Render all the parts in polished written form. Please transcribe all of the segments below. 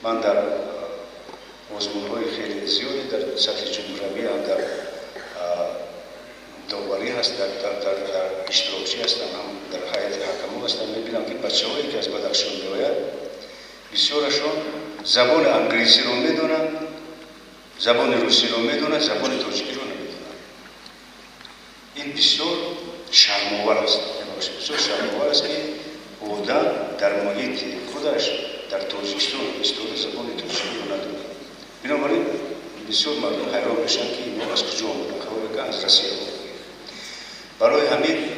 من در آزمون‌های خیلی زیادی در سطح جمهوری هم در داوری هست، در اشتراکچی هستم، هم در هیئت حکما هستم. میبینم که بچه‌هایی که از بدخشان میآیند بسیارشون زبان انگلیسی رو میدونن، زبان روسی رو میدونن، زبان تاجیکی رو نمیدونن. این بسیار شرم‌آور است. بسیار شرم‌آور است که آدم در محیط خودش در تاجیکستان استفاده زبان تاجیکی رو ندونه. بنابراین بسیار مردم حیران میشن که اینا از کجا آمدن، خبر که از روسیه آمدن. برای همین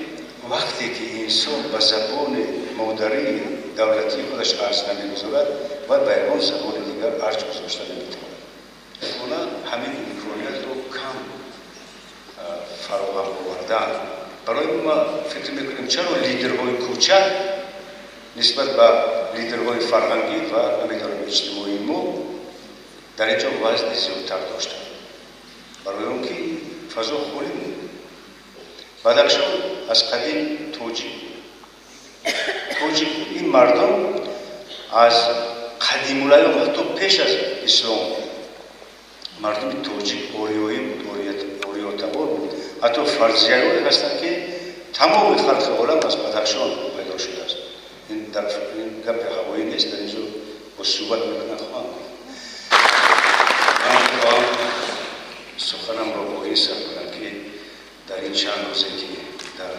وقتی که انسان به زبان مادری دولتی خودش ارز نمیگذارد و به یگان زبان دیگر ارج گذاشته نمیتواند. اونا همین امکانیت رو کم فراهم آوردن. برای ما فکر میکنیم چرا لیدرهای کوچک نسبت به لیدرهای فرهنگی و نمیدانم اجتماعی ما در اینجا وزن زیادتر داشتن. برای اون که فضا خالی بود. بدخشان از قدیم توجیه این مردم از قدیم الایام حتی پیش از اسلام مردم توجیه اوریایی بود، اوریاتبار بود. حتی فرضیه‌ای هستند که تمام خلق عالم از بدخشان پیدا شده است. این در این گپ هوایی نیست، در اینجا با صحبت میکنن خواهم. من سخنم را با این سر کنم که در این چند روزه که در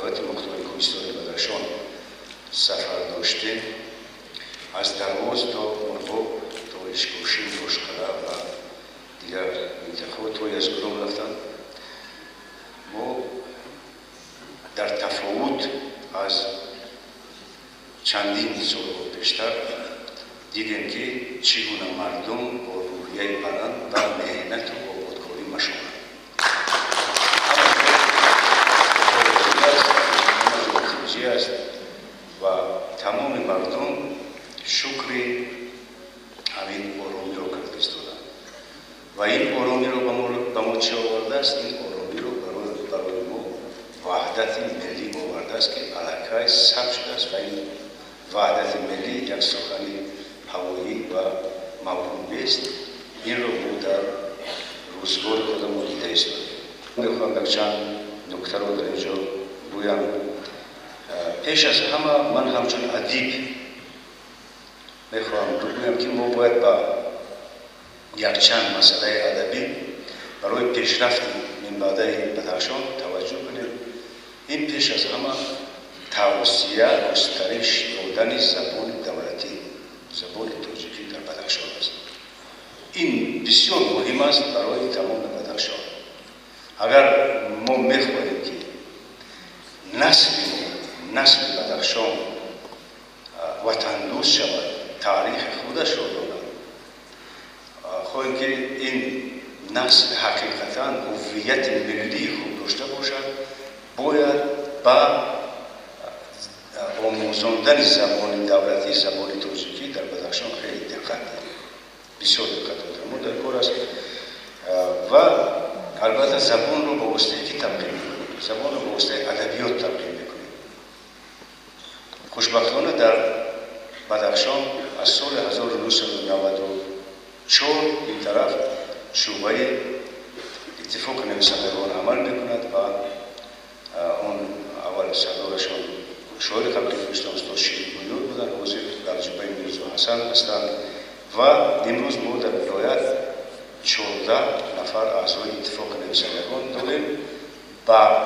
ولایت مختلف کوهستان بدخشان سفر داشته، از درواز تا مرغاب تا اشکوشی، خوشقره و دیگر منطقه‌ها توی از گروه رفتن. ما در تفاوت از چندین سال پیشتر دیدیم که چگونه مردم با روحیه بلند و محنت و آبادکاری مشغولند. است و تمام مردم شکر همین آرامی رو کرده استادن و این آرامی رو به ما چه آورده است؟ این آرامی رو برای ما وحدت ملی آورده است که علاقه ثبت شده است و این وحدت ملی یک سخن هوایی و موهوم است. این رو ما در روزگار خودمون دیده استادیم. میخوام چند نکته رو در اینجا بگویم. پیش از همه من همچون ادیب میخواهم بگویم که ما باید با یک چند مسئله ادبی برای پیشرفت منبعده بدخشان توجه کنیم. این پیش از همه توصیه گسترش دادن زبان دولتی، زبان تاجیکی در بدخشان است. این بسیار مهم است برای تمام بدخشان. اگر ما میخواهیم که نسل بدخشان وطن دوست شود، تاریخ خودش را دارد، خواهیم که این نسل حقیقتا هویت ملی خود داشته باشد، باید با آموزاندن زبان دولتی، زبان تاجیکی در بدخشان خیلی دقت داریم، بسیار دقت داریم. ما در کار است و البته زبان رو با واسطه که تبدیل میکنیم، زبان رو با واسطه ادبیات تبدیل میکنیم. خوشبختانه در بدخشان از سال 1994 این طرف شعبه اتفاق نویسندگان عمل میکند و اون اول صدارشان شاعر قبلی نوشتن استاد شیرین بنیاد بودن، حاضر در جبهه میرزا حسن هستند و امروز ما در ولایت 14 نفر اعضای اتفاق نویسندگان داریم. با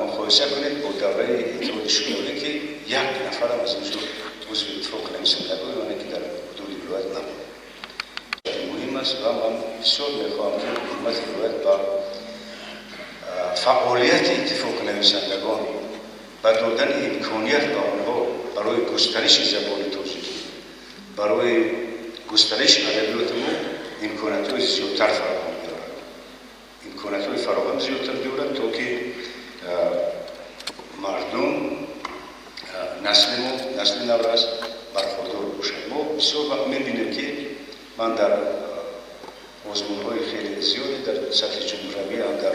مقایسه کنید با دوره اتحاد شوروی که یک نفر هم از اینجا عضو اتفاق نویسندگان یعنی که در حدود ولایت نبود. مهم است و من بسیار میخواهم که حکومت ولایت با فعالیت اتفاق نویسندگان و دادن امکانیت به آنها برای گسترش زبان تاجیکی، برای گسترش ادبیات ما امکانیت‌های زیادتر فراهم بیاورد. امکانیت‌های فراهم زیادتر بیاورد تا که مردم نسل نو را برخوردار باشند. ما بسیار وقت می‌بینیم که من در آزمون‌های خیلی زیادی در سطح جمهوری هم در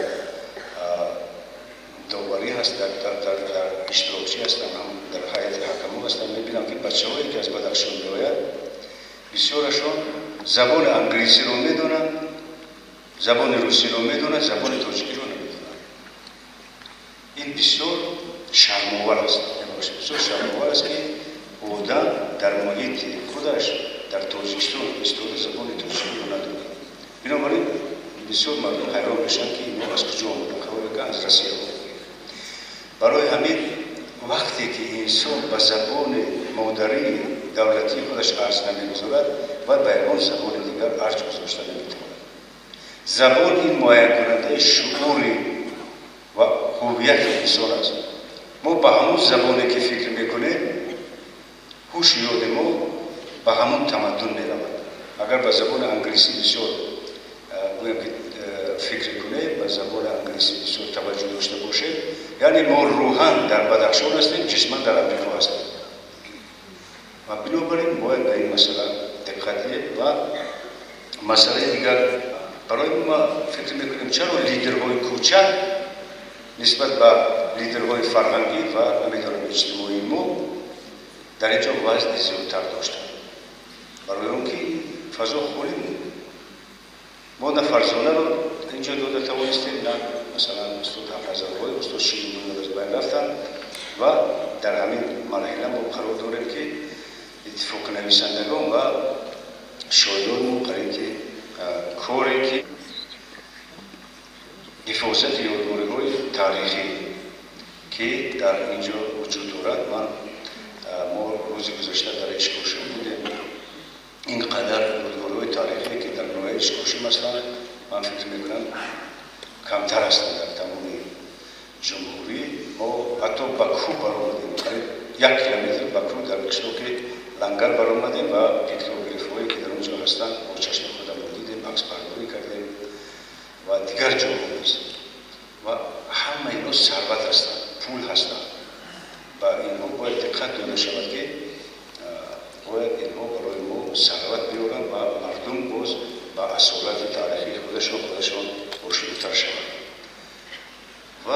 داوری هست، در اشتراکچی هستم، هم در هیئت حکما هستم. می‌بینم که بچه‌هایی که از بدخشان می‌آیند بسیارشون زبان انگلیسی رو میدونن، زبان روسی رو میدونن، زبان تاجیکی رو نمیدونن. این بسیار شرم‌آور است. بسیار شرم‌آور است که آدم در محیط خودش در تاجیکستان استفاده زبان تاجیکی رو نداره. بنابراین بسیار مردم حیران میشن که اینها از کجا آمدن؟ خبر از روسیه آمدن. برای همین وقتی که انسان به زبان مادری دولتی خودش ارج نمیگذارد و به آن زبان دیگر ارج گذاشته نمیتواند. زبان این معین کننده شعور و هویت انسان است. ما به همون زبانی که فکر میکنیم هوش یاد ما به همون تمدن میرود. اگر به زبان انگلیسی بسیار فکر کنه، به زبان انگلیسی بسیار توجه داشته باشه، یعنی ما روحاً در بدخشان هستیم، جسماً در امریکا هستیم. و بنابراین باید به این مسئله دقت و مسئله دیگر برای ما فکر میکنیم چرا لیدرهای کوچک نسبت به لیدرهای فرهنگی و نمیدانم اجتماعی ما در اینجا وزن زیادتر داشتن. برای اون که فضا خالی بود. ما نه فرزانه رو اینجا داده توانستیم، نه مثلا استاد حفظ‌الله استاد شیرین از بین رفتن و در همین مرحله ما قرار داریم که اتفاق نویسندگان و شاعران مقرری که کاری که حفاظت یادگاری‌های تاریخی که در اینجا وجود دارد. ما روزی گذشته در اشکوشی بودیم، اینقدر یادگاری‌های تاریخی که در نوع اشکوشی مثلا من فکر میکنم کمتر هستند در تمام جمهوری. ما حتی بکو برآمدیم، قریب 1 کیلومتر بکو در کشور که لنگر برآمدیم و پیتروگراف‌هایی که در اونجا هستند با چشم خودم دیدیم، عکس برداری کردیم و دیگر جاها نیست. و همه اینا ثروت هستند، پول هستند و اینها باید دقت داده شود که باید اینها برای ما ثروت بیارن و مردم باز با اصالت تاریخی خودشان آشناتر شوند. و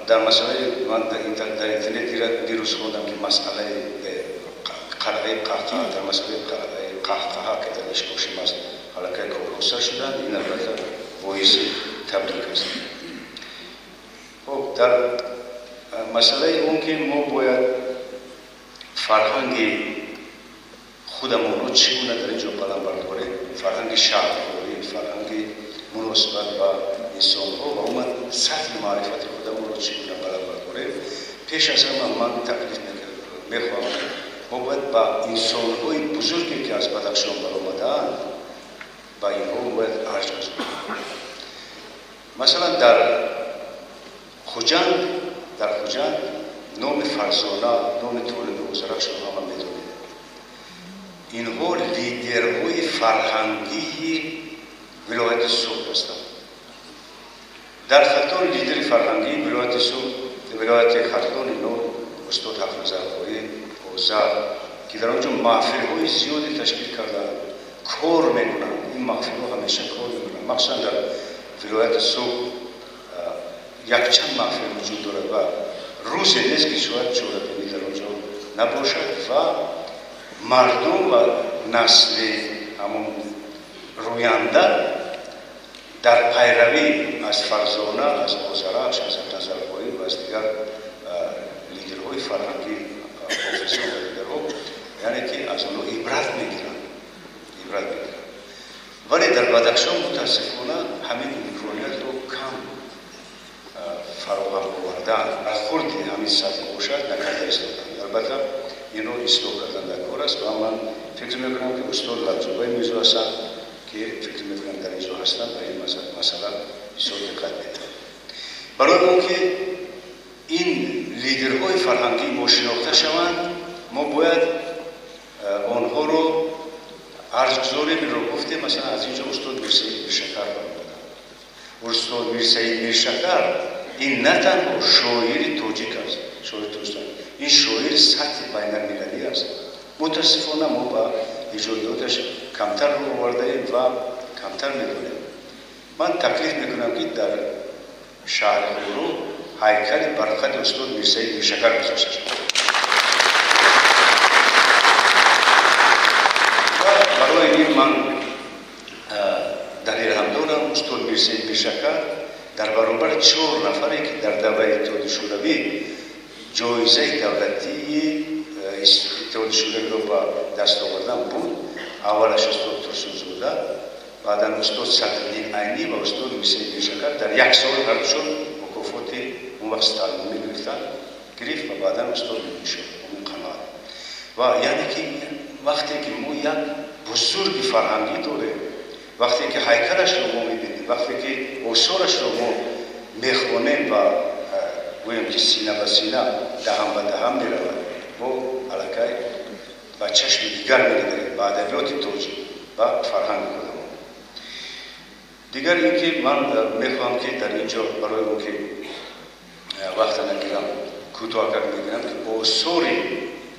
در مسئله من در اینترنت دیروز خوندم که مسئله قلعه قهقه، در مسئله قلعه قهقه که در اشکوشی است حلقه کارگستر شدن، این البته باعث تبریک است. خب در مسئله اون که ما باید فرهنگ خودمون رو چگونه در اینجا قلم برداریم، فرهنگ شهرداری، فرهنگ مناسبت با انسان‌ها و اون سطح معرفت خودمون رو چگونه قلم برداریم. پیش از همه من تکلیف میخواهم ما باید با انسان‌های بزرگی که از بدخشان برآمدند با اینها باید ارج گذاریم. مثلا در خوجند نام فرزانه، نام طالب وزرا شما هم میدونید. اینها لیدرهای فرهنگی ولایت سوق هستند. در خطار لیدر فرهنگی ولایت سوق، ولایت خرطان اینو استاد حفظ‌الله اوزار که در اونجا محفل‌های زیادی تشکیل کردن، کار میکنن. این محفل‌ها همیشه کار میکنن. مخصوصا در ولایت سوق یک چند محفل وجود دارد و روزی نیست که شاید چهاره‌بینی در اونجا نباشد و مردم و نسل همون روینده در پیروی از فرزانه، از آذرخش، از حفظ‌الله و از دیگر لیدرهای فرهنگی حافظان و دیگرها، یعنی که از آنها عبرت میگیرند. ولی در بدخشان متاسفانه همین امکانیت رو کم فراهم آوردن، برخورد همین سطح باشد نکرده ایستادن. البته این رو اصلاح کردن در کار است و من فکر میکنم که استاد لبزوبای میزو هستند که فکر میکنم در اینجا هستند و این مسئله بسیار دقت میدن. برای اون که این لیدرهای فرهنگی ما شناخته شوند، ما باید آنها رو ارزگذاری رو گفتیم. مثلا از اینجا استاد میرسید میرشکر برآمدن. استاد میرسید میرشکر این نه تنها شاعر تاجیک است، شاعر تاجیک، این شاعر سطح بین‌المللی است. متاسفانه ما با ایجاداتش کمتر رو آورده‌ایم و کمتر می‌دونیم. من تکلیف میکنم که در شهر خورو هیکل برخط استاد میرسید میرشکر گذاشته شد. 4 نفری که در دوره اتحاد شوروی جایزه دولتی اتحاد شوروی رو با دست آوردن بود. اولش استاد ترسوزاده، بعدا استاد صدرالدین عینی و استاد حسین بیشکر در 1 سال هر دوشون مکافات اون وقت ستالینی گرفت و بعدا استاد میشد اون قناعت. و یعنی که وقتی که ما یک بزرگ فرهنگی داره، وقتی که هیکلش رو ما میبینیم، وقتی که آثارش رو ما میخوانیم و گویم که سینه به سینه، دهم به دهم میرود، ما علاقه و چشم دیگر می‌نگریم به ادبیات توجیه و فرهنگ خودمون. دیگر اینکه من میخواهم که در اینجا برای اون که وقت نگیرم کوتاه میگم که آثار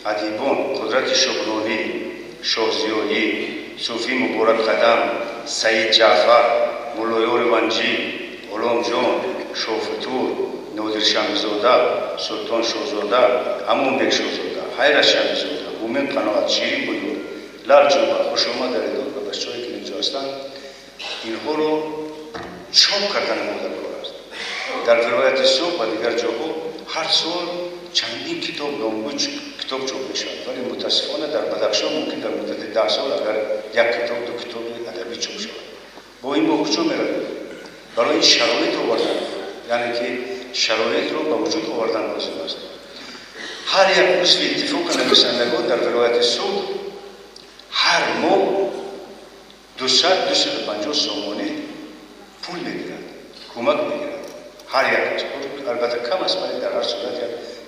ادیبان قدرت شبرانی، شاهزیایی، صوفی مبارک قدم، سعید جعفر، مولایار ونجی، غلام جان، شافتور، نادر شمزاده، سلطان شاهزاده، امون بک شاهزاده، حیرت شمزاده، مومن قناعت، شیرین بویور، لال جوبا، خوش آمد در اداره و بچه‌هایی که اینجا هستند، اینها رو چاپ کردن ما در کار است. در ولایت صبح و دیگر جاها هر سال چندین کتاب نامگوی کتاب چاپ میشود، ولی متاسفانه در بدخشان ممکن در مدت 10 سال اگر یک کتاب 2 کتاب ادبی چاپ شود. با این با کجا میرویم؟ برای این شرایط آوردن، یعنی که شرایط رو به وجود آوردن لازم است. هر یک عضو اتفاق نویسندگان در ولایت صبح هر ماه 250 سامانه پول میگیرند، کمک میگیرند. هر یک البته کم است، ولی در هر صورت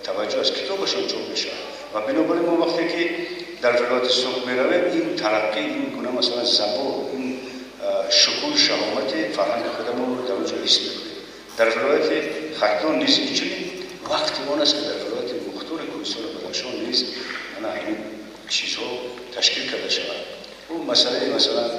توجه از کتابشون چاپ میشه. و بنابراین ما وقتی که در ولایت صبح میرویم این ترقی، این گونه مثلا زبان، این شکوه شهامت فرهنگ خودمون رو در اونجا حس میکنیم. در ولایت خطان نیست اینچنین وقت اون است که در ولایت مختار کوهستان بدخشان نیست این چیزها تشکیل کرده شود. اون مسئله مثلا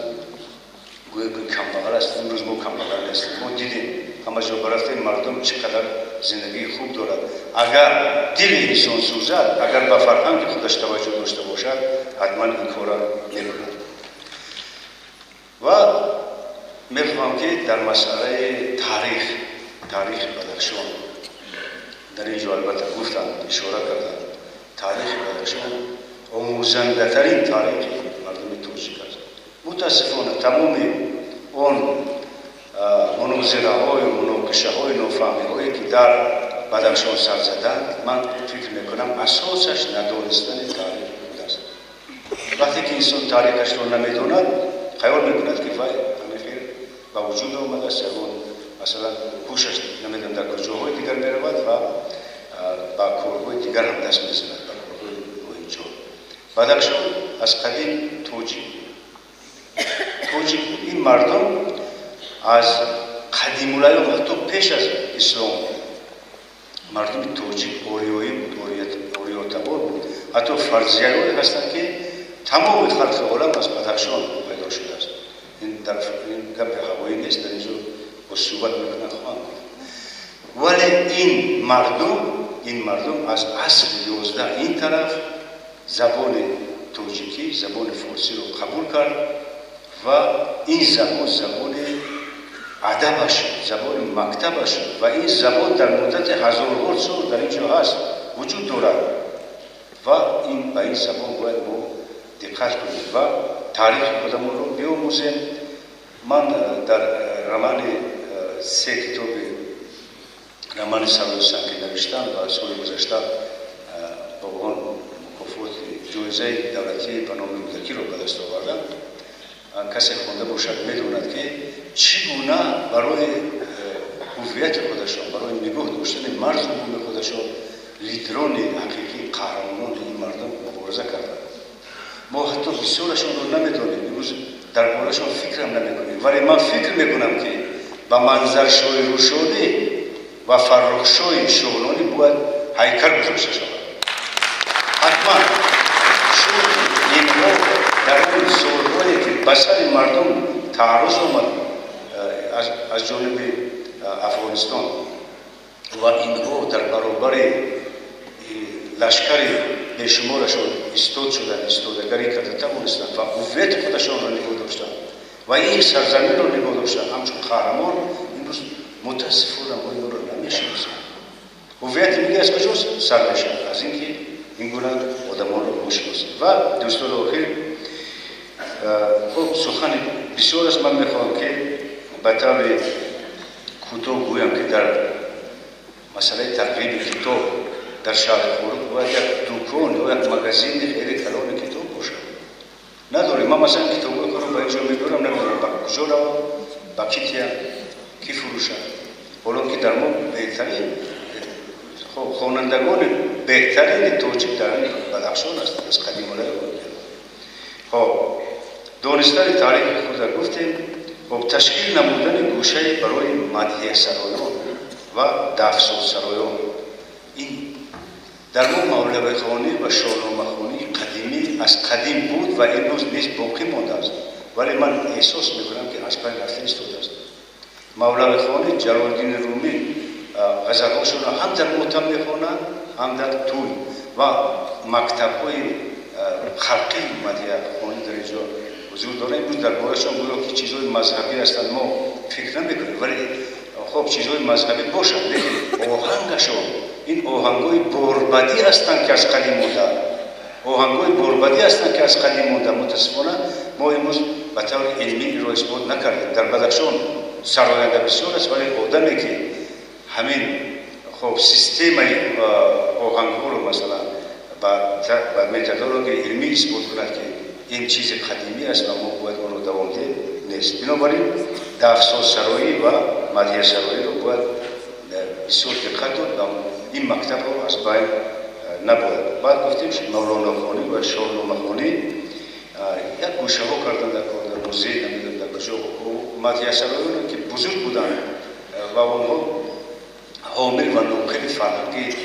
گویا که کمبغل است، امروز ما کمبغل هستیم. ما دیدیم همه جا برفتیم مردم چقدر زندگی خوب دارد. اگر دل انسان سوزد، اگر به فرهنگ خودش توجه داشته باشد، حتما این کار را می‌کند. و می‌خواهم که در مسئله تاریخ بدخشان در اینجا البته گفتم، اشاره کردم، تاریخ بدخشان آموزنده ترین تاریخ مردم تاجیک است. متاسفانه تمام اون مناظره‌های و مناقشه‌های نافهمی‌هایی که در بدخشان سر زدند، من فکر میکنم اساسش ندانستن تاریخ بوده است. وقتی که انسان تاریخش رو نمیداند، خیال میکند که وای همین با وجود آمده است، مثلا هوشش نمیدونم در کجاهای دیگر میرود و با کارهای دیگر هم دست میزند، با کارهای اینجا. بدخشان از قدیم توجیه این مردم از قدیم الایام حتی پیش از اسلام مردم توجیه اوریایی بود، اوریاتبار بود. حتی فرضیه‌ای هستند که تمام خلق عالم از بدخشان پیدا شده است. این در این گپ هوایی نیست، در اینجا با صحبت میکنن خواهم. ولی این مردم از عصر 11 این طرف زبان توجیکی، زبان فارسی رو قبول کرد و این زبان ادب شد، زبان مکتب شد و این زبان در مدت هزارها سال در اینجا هست، وجود دارد و این به این زبان باید ما دقت کنیم و تاریخ خودمون رو بیاموزیم. من در رمان 3 کتاب رمان سرای سنگ که نوشتم و سال گذشته با اون مکافات جایزه دولتی به نام رودکی رو به دست آوردم. کسی خونده باشد میدوند که چگونه برای هویت خودشان، برای نگاه داشتن مرز بوم خودشان لیدران حقیقی، قهرمانان این مردم مبارزه کردند. ما حتی بسیارشان رو نمیدانیم، امروز درباره‌شان فکر هم نمیکنیم، ولی من فکر میکنم که با منظرشوی روشانی و فرخشوی شغلانی باید هیکل گذاشته شود. حتما چون اینها در اون سالهایی که بسر مردم تعرض آمد از جانب افغانستان و اینها در برابر لشکر بیشمارشان استادگری کرده توانستند و هویت خودشان را نگاه داشتند و این سرزمین را نگاه داشتند همچون قهرمان. امروز متاسفانه ما میشناسیم. هویت ملی از کجاست؟ سرنشین از اینکه این گونه آدمان رو میشناسیم. و دوستان آخر خب سخن بسیار است من میخواهم که به طور کوتاه گویم که در مسئله ترغیب کتاب در شهر خورک باید یک دکان یا یک مغازین خیلی کلان کتاب باشد. نداریم. من مثلا کتاب رو به اینجا میدارم نمیدونم با کجا رو با کی تیم کی فروشن. حالا که در ما بهترین خوانندگان بهترین توجیه در بدخشان است از قدیم و خب دانستن تاریخ خود را گفتیم. خب تشکیل نمودن گوشه برای مدحیه سرایان و دفسوز سرایان این در ما مولوی خوانی و شاهنامه خوانی قدیمی از قدیم بود و امروز نیز باقی مانده است، ولی من احساس میکنم که از بین رفته افتاده است. مولوی خوانی جلال‌الدین رومی غزل‌هاشون را هم در ماتم میخوانند هم در توی و مکتب‌های خلقی مدحیه خوانی در اینجا حضور داره. امروز در بارشان گویا که چیزهای مذهبی هستند ما فکر نمیکنیم، ولی خب چیزهای مذهبی باشند لیکن آهنگشون این آهنگای بربدی هستند که از قدیم مونده. آهنگای بربدی هستند که از قدیم مونده. متاسفانه ما امروز به طور علمی را اثبات نکردیم. در بدخشان سراینده بسیار است، ولی آدمی که همین خب سیستم آهنگ‌ها رو مثلا با متدولوژی علمی اثبات کند که این چیز قدیمی است و ما باید اون رو دوام دهیم نیست. بنابراین دفسوز سرایی و مدحیه سرایی رو باید بسیار دقت داد و این مکتب رو از بین نباید. بعد گفتیم مولانا خوانی و شاهنامه خوانی یک گوشه ها کردن در موزه نمیدونم در کجا مدحیه سرایان که بزرگ بودن و اونها حامل و ناقل فرهنگی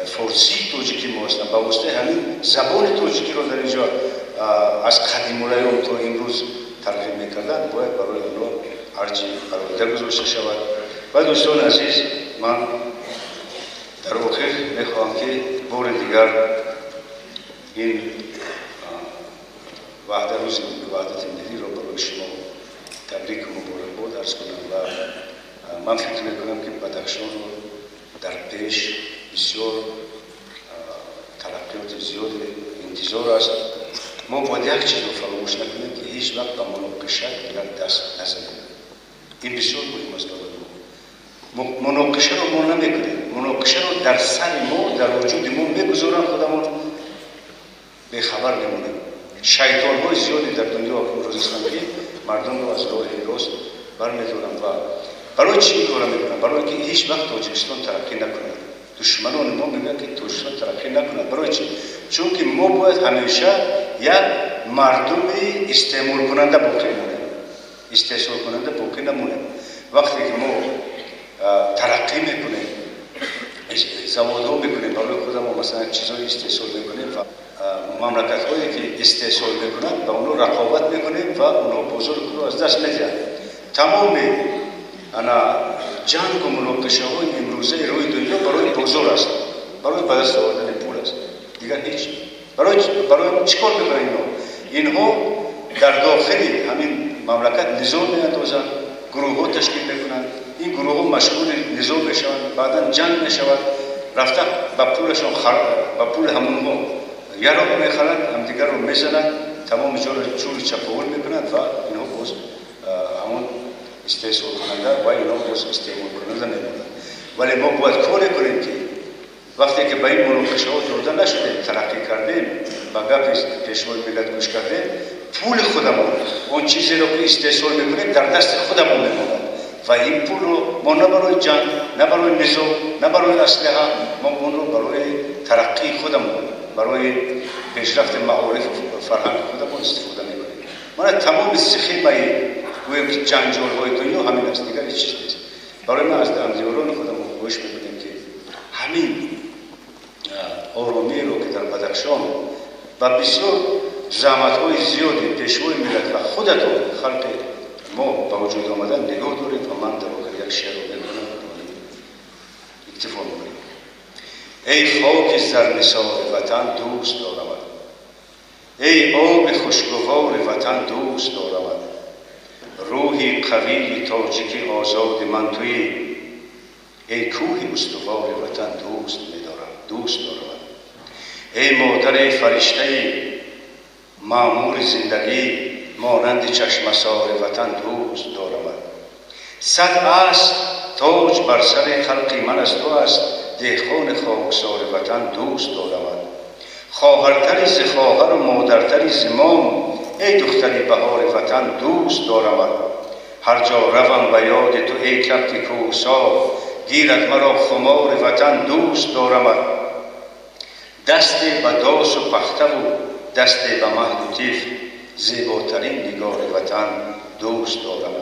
فارسی توجیکی ما هستند. با واسطه همین زبان توجیکی رو در اینجا از قدیم‌الایام تا امروز ترغیب میکردن باید برای اونها هرچی برآورده گذاشته شود. و دوستان عزیز من در آخر میخواهم که بار دیگر این روز وحدت ملی را برای شما تبریک و مبارکباد عرض کنم و من فکر میکنم که بدخشان رو در پیش بسیار ترقیات زیاد انتظار است. ما باید یک چیز رو فراموش نکنیم که هیچ وقت به مناقشه دست نزنیم. این بسیار مهم است. مناقشه رو ما نمیکنیم. مناقشه رو در سر ما در وجود ما میگذارن، خودمون به خبر نمونیم. شیطان‌های زیادی در دنیا امروز اسلامی مردم رو از راه راست برمی‌دارن و برای چی این کارو میکنن؟ برای که هیچ وقت تاجیکستان ترقی نکنه. دشمنان ما میگن که تاجیکستان ترقی نکنه. برای چی؟ چون که ما باید همیشه یک مردم استعمال کننده باقی مونیم، استحصال کننده باقی نمونیم. وقتی که ما ترقی میکنیم، زوادها میکنیم، برای خودمون مثلا چیزای استحصال میکنیم و مملکت هایی که استحصال میکنن با اونها رقابت میکنیم و اونها بزرگ رو از دست میدهند. تمام جنگ و مناقشه های امروزه روی دنیا برای بزرگ است، برای به دست آوردن پول است، دیگر هیچ. برای چیکار میکنن اینها در داخل همین مملکت نظام میاندازند، گروه ها تشکیل میکنند، این گروه ها مشغول نظام میشوند، بعدا جنگ میشود، رفته با پولشان با پول همون ها یا رو میخرند، همدیگر رو میزنند، تمام جا رو چور چپاول میکنند و اینها باز همون استحصال کننده و اینا باز استعمال کننده میمونند. ولی ما باید کاری کنیم که وقتی که به این مناقشه ها داده نشدیم، ترقی کردیم، با گپ پیشوای ملت گوش کردیم، پول خودمون اون چیزی رو که استحصال میکنیم در دست خودمون میموند و این پول رو ما نه برای جنگ، نه برای نظام، نه برای اسلحه، ما اون رو برای ترقی خودمون، برای پیشرفت معارف و فرهنگ خودمون استفاده میکنیم. من تمام سخیمه گویم که جنجال های دنیا همین است، دیگر هیچ چیز نیست. برای من از همدیگران خودمون خواهش میکنیم که همین آرامی رو که در بدخشان و بسیار زحمت های زیادی پیشوای ملت و خودتون خلق ما با وجود آمدن نگاه دارید و من در واقع یک شعر رو بکنم اکتفا میکنیم. ای خاک زرنثار وطن دوست دارم، ای آب خوشگوار وطن دوست دارم، روحی قوی تاجیکی آزاد من تویی، ای کوه استوار وطن دوست دارم. ای مادر فرشته مأمور زندگی مانند چشم سار وطن دوست دارم. صد است تاج بر سر خلق من از تو است، دهقان خاکسار وطن دوست دارم. خواهرتری ز خواهر و مادرتری ز مام، ای دختری بهار وطن دوست دارم. هر جا روم به یاد تو ای کبک کوهسار، گیرد مرا خمار وطن دوست دارم. دست به داس و پخته و دست به مهد و تیف، زیباترین نگار وطن دوست دارم.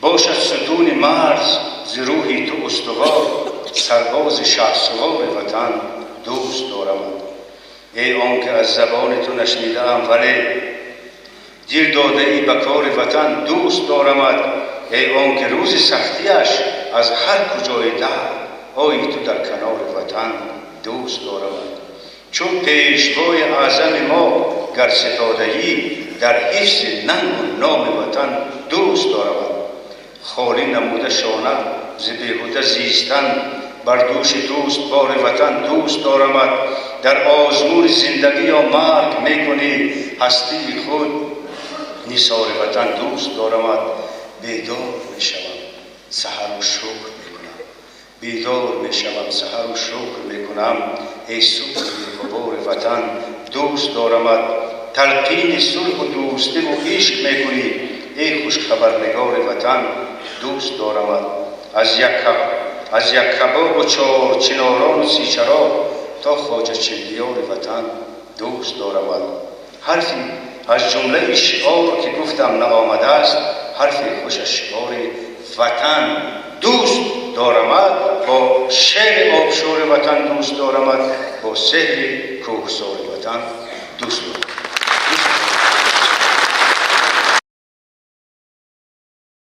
باشد ستون مرز ز روحی تو استوار، سرباز شهسوار وطن دوست دارم. ای آنکه از زبان تو نشنیدم ولی دیر داده ای به کار وطن دوست دارم. ای آنکه روز سختیش از هر کجای در آیی تو در کنار وطن دوست دارم. چون پیشوای اعظم ما گر ستاده‌ای، در حفظ ننگ و نام وطن دوست دارم. خالی نموده شانه ز بیهوده زیستن، بر دوش دوست بار وطن دوست دارم. در آزمون زندگی یا مرگ میکنی هستی خود، نثار وطن دوست دارم. بیدار میشوم سحر و شکر میکنم، بیدار میشوم سحر و شکر میکنم. ای صبح غبار وطن دوست دارم. تلقین صلح و دوستی و عشق میکنی، ای خوش خبرنگار وطن دوست دارم. از یک کباب و چار چناران و سی چراغ تا خواجه چندیار وطن دوست دارم. حرفی از جمله شعار که گفتم نآمده است، حرف خوش از شعار وطن دوست دارم. با شعر آبشار وطن دوست دارم، با سحر کوهسار وطن دوست دارم.